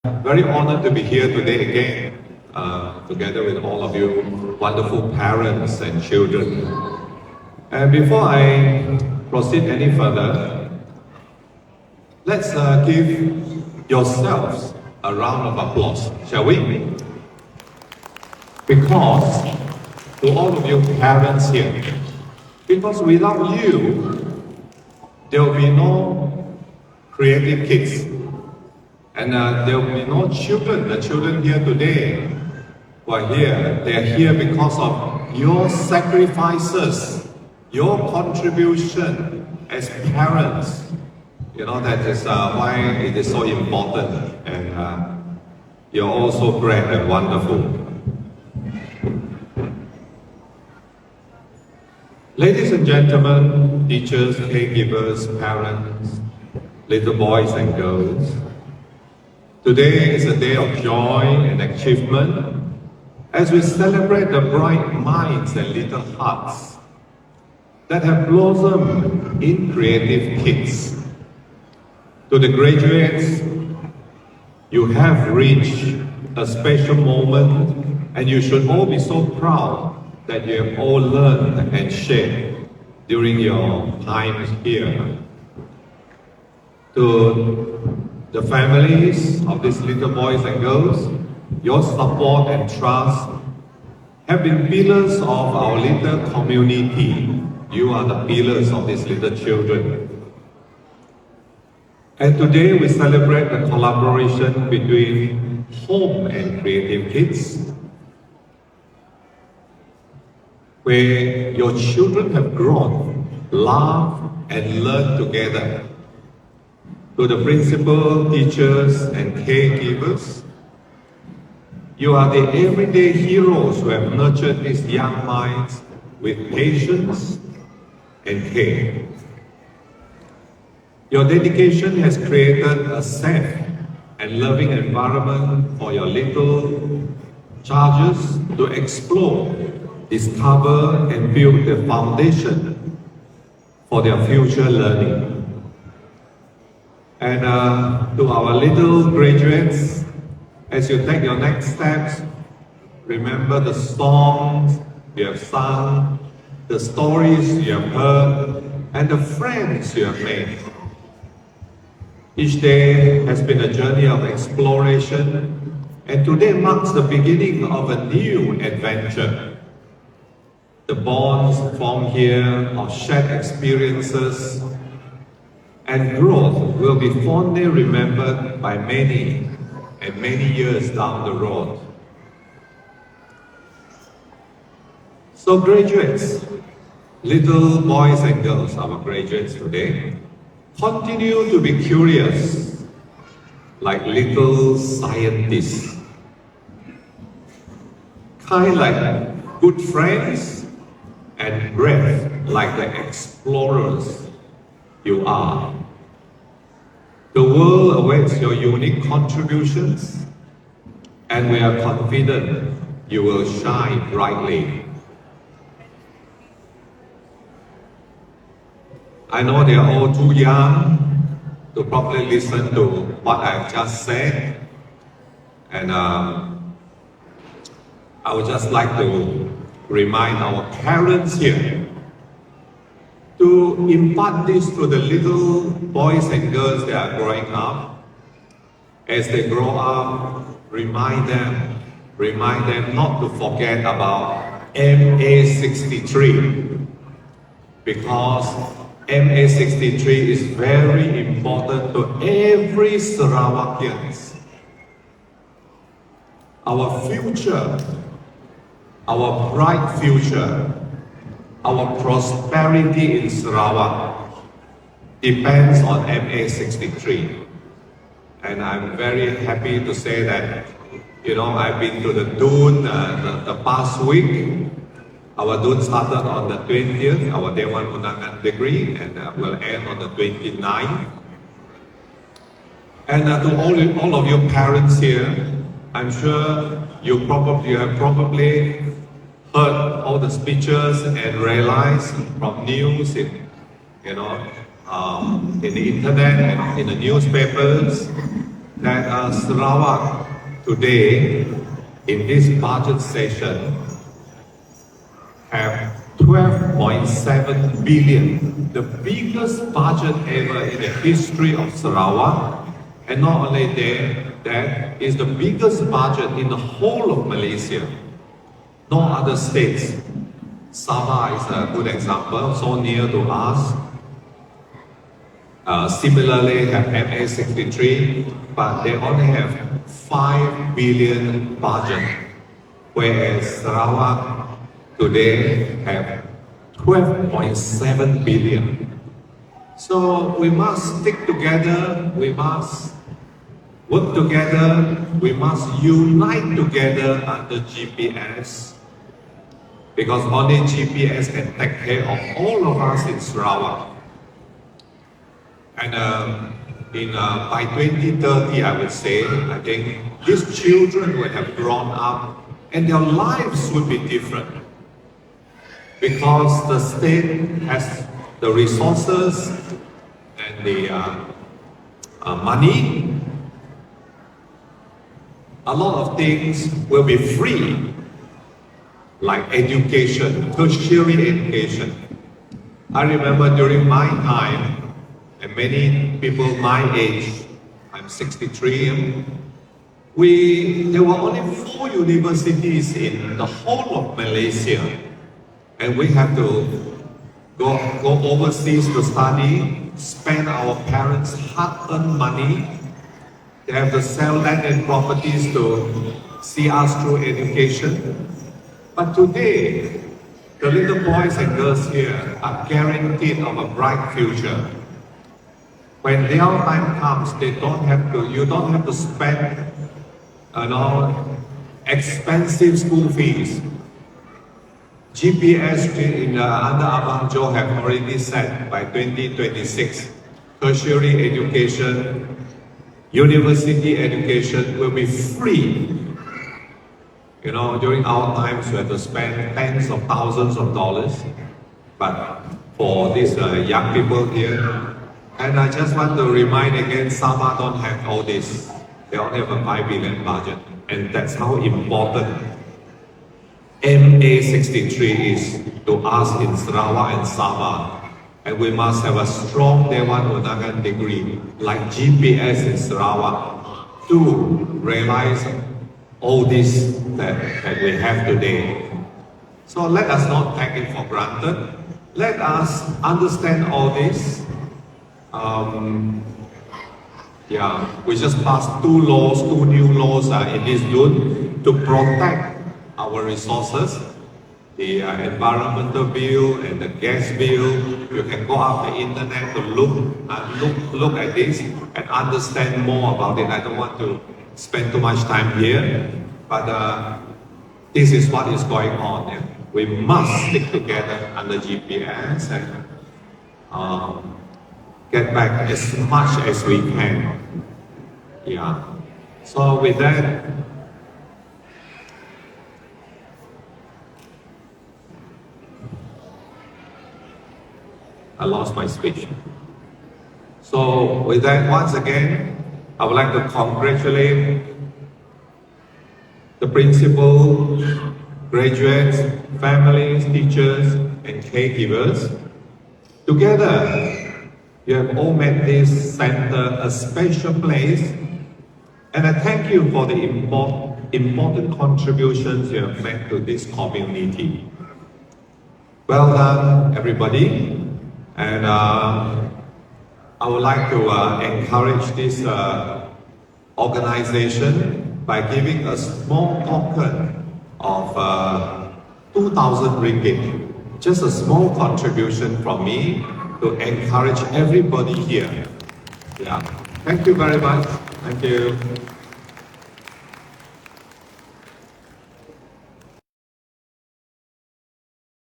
Very honored to be here today again, together with all of you wonderful parents and children. And before I proceed any further, let's give yourselves a round of applause, shall we? Because to all of you parents here, because without you, there will be no creative kids. And there will be no children. The children here today who are here, they are here because of your sacrifices, your contribution as parents. You know, that is why it is so important. And you're all so great and wonderful. Ladies and gentlemen, teachers, caregivers, parents, little boys and girls, today is a day of joy and achievement as we celebrate the bright minds and little hearts that have blossomed in creative kids. To the graduates, you have reached a special moment and you should all be so proud that you have all learned and shared during your time here. To the families of these little boys and girls, your support and trust have been pillars of our little community. You are the pillars of these little children. And today we celebrate the collaboration between home and creative kids, where your children have grown, laughed and learned together. To the principal, teachers and caregivers, you are the everyday heroes who have nurtured these young minds with patience and care. Your dedication has created a safe and loving environment for your little charges to explore, discover and build the foundation for their future learning. And to our little graduates, as you take your next steps, remember the songs you have sung, the stories you have heard, and the friends you have made. Each day has been a journey of exploration, and today marks the beginning of a new adventure. The bonds formed here of shared experiences and growth will be fondly remembered by many and many years down the road. So graduates, little boys and girls, our graduates today, continue to be curious like little scientists, kind like good friends, and brave like the explorers you are. The world awaits your unique contributions, and we are confident you will shine brightly. I know they are all too young to properly listen to what I've just said, and I would just like to remind our parents here to impart this to the little boys and girls that are growing up. As they grow up, remind them not to forget about MA63, because MA63 is very important to every Sarawakians. Our future, our bright future, our prosperity in Sarawak depends on MA63. And I'm very happy to say that, you know, I've been to the Dune the past week. Our Dune started on the 20th, our Day 1 Undangan degree, and will end on the 29th. And to all of you parents here, I'm sure you have probably heard all the speeches and realized from news, in the internet and in the newspapers that Sarawak today, in this budget session, have 12.7 billion, the biggest budget ever in the history of Sarawak. And not only that is the biggest budget in the whole of Malaysia. No other states. Sabah is a good example, so near to us. Similarly, have N13, but they only have 5 billion budget, whereas Sarawak today have 12.7 billion. So we must stick together, we must work together, we must unite together under GPS, because only GPS can take care of all of us in Sarawak. And by 2030, I would say, I think these children will have grown up and their lives will be different. Because the state has the resources and the money, a lot of things will be free, like education, tertiary education. I remember during my time, and many people my age, I'm 63, there were only 4 universities in the whole of Malaysia. And we have to go overseas to study, spend our parents' hard-earned money. They have to sell land and properties to see us through education. But today, the little boys and girls here are guaranteed of a bright future. When their time comes, you don't have to spend expensive school fees. GPS under Abang Joe have already said by 2026, tertiary education, university education will be free. During our times we had to spend tens of thousands of dollars, but for these young people here, and I just want to remind again, Sabah don't have all this. They only have a 5 billion budget, and that's how important MA63 is to us in Sarawak and Sabah. And we must have a strong Dewan Undangan degree like GPS in Sarawak to realize all this that we have today. So let us not take it for granted. Let us understand all this. We just passed 2 new laws in this June to protect our resources, the environmental bill and the gas bill. You can go out the internet to look at this and understand more about it. I don't want to spend too much time here, but this is what is going on. We must stick together under GPS and get back as much as we can. So with that, I lost my speech. So with that, once again, I would like to congratulate the principal, graduates, families, teachers, and caregivers. Together, you have all made this center a special place, and I thank you for the important contributions you have made to this community. Well done, everybody. And I would like to encourage this organization by giving a small token of 2,000 ringgit. Just a small contribution from me to encourage everybody here. Thank you very much. Thank you.